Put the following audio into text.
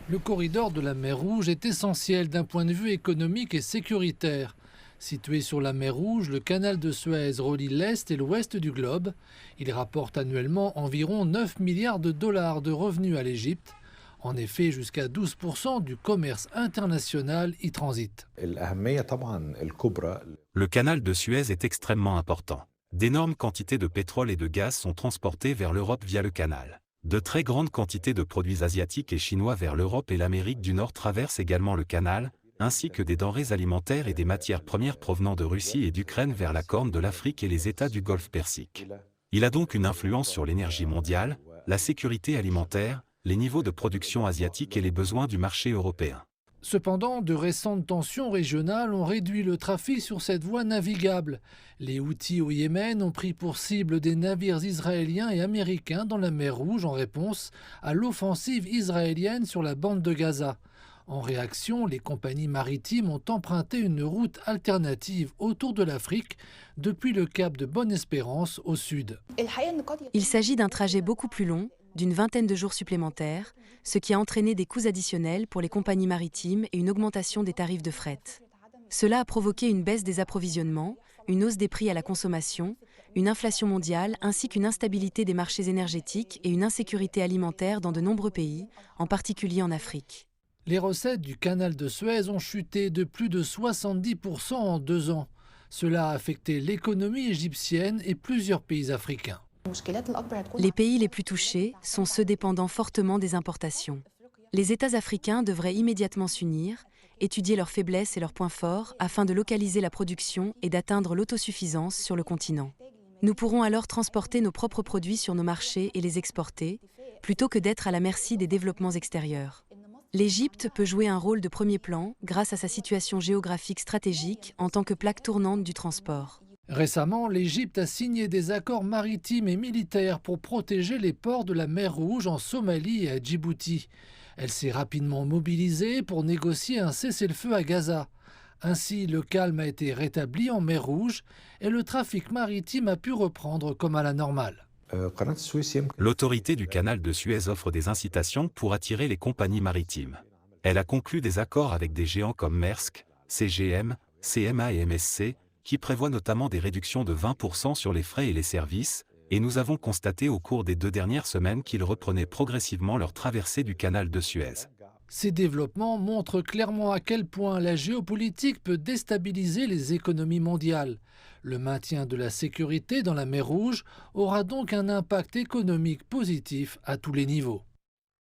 Le corridor de la mer Rouge est essentiel d'un point de vue économique et sécuritaire. Situé sur la mer Rouge, le canal de Suez relie l'Est et l'Ouest du globe. Il rapporte annuellement environ 9 milliards de dollars de revenus à l'Égypte. En effet, jusqu'à 12% du commerce international y transite. Le canal de Suez est extrêmement important. D'énormes quantités de pétrole et de gaz sont transportées vers l'Europe via le canal. De très grandes quantités de produits asiatiques et chinois vers l'Europe et l'Amérique du Nord traversent également le canal, ainsi que des denrées alimentaires et des matières premières provenant de Russie et d'Ukraine vers la Corne de l'Afrique et les États du Golfe Persique. Il a donc une influence sur l'énergie mondiale, la sécurité alimentaire, les niveaux de production asiatiques et les besoins du marché européen. Cependant, de récentes tensions régionales ont réduit le trafic sur cette voie navigable. Les Houthis au Yémen ont pris pour cible des navires israéliens et américains dans la mer Rouge en réponse à l'offensive israélienne sur la bande de Gaza. En réaction, les compagnies maritimes ont emprunté une route alternative autour de l'Afrique depuis le cap de Bonne-Espérance au sud. Il s'agit d'un trajet beaucoup plus long, d'une vingtaine de jours supplémentaires, ce qui a entraîné des coûts additionnels pour les compagnies maritimes et une augmentation des tarifs de fret. Cela a provoqué une baisse des approvisionnements, une hausse des prix à la consommation, une inflation mondiale ainsi qu'une instabilité des marchés énergétiques et une insécurité alimentaire dans de nombreux pays, en particulier en Afrique. Les recettes du canal de Suez ont chuté de plus de 70% en 2 ans. Cela a affecté l'économie égyptienne et plusieurs pays africains. Les pays les plus touchés sont ceux dépendant fortement des importations. Les États africains devraient immédiatement s'unir, étudier leurs faiblesses et leurs points forts afin de localiser la production et d'atteindre l'autosuffisance sur le continent. Nous pourrons alors transporter nos propres produits sur nos marchés et les exporter, plutôt que d'être à la merci des développements extérieurs. L'Égypte peut jouer un rôle de premier plan grâce à sa situation géographique stratégique en tant que plaque tournante du transport. Récemment, l'Égypte a signé des accords maritimes et militaires pour protéger les ports de la mer Rouge en Somalie et à Djibouti. Elle s'est rapidement mobilisée pour négocier un cessez-le-feu à Gaza. Ainsi, le calme a été rétabli en mer Rouge et le trafic maritime a pu reprendre comme à la normale. L'autorité du canal de Suez offre des incitations pour attirer les compagnies maritimes. Elle a conclu des accords avec des géants comme Maersk, CGM, CMA et MSC, qui prévoient notamment des réductions de 20% sur les frais et les services, et nous avons constaté au cours des 2 dernières semaines qu'ils reprenaient progressivement leur traversée du canal de Suez. Ces développements montrent clairement à quel point la géopolitique peut déstabiliser les économies mondiales. Le maintien de la sécurité dans la mer Rouge aura donc un impact économique positif à tous les niveaux.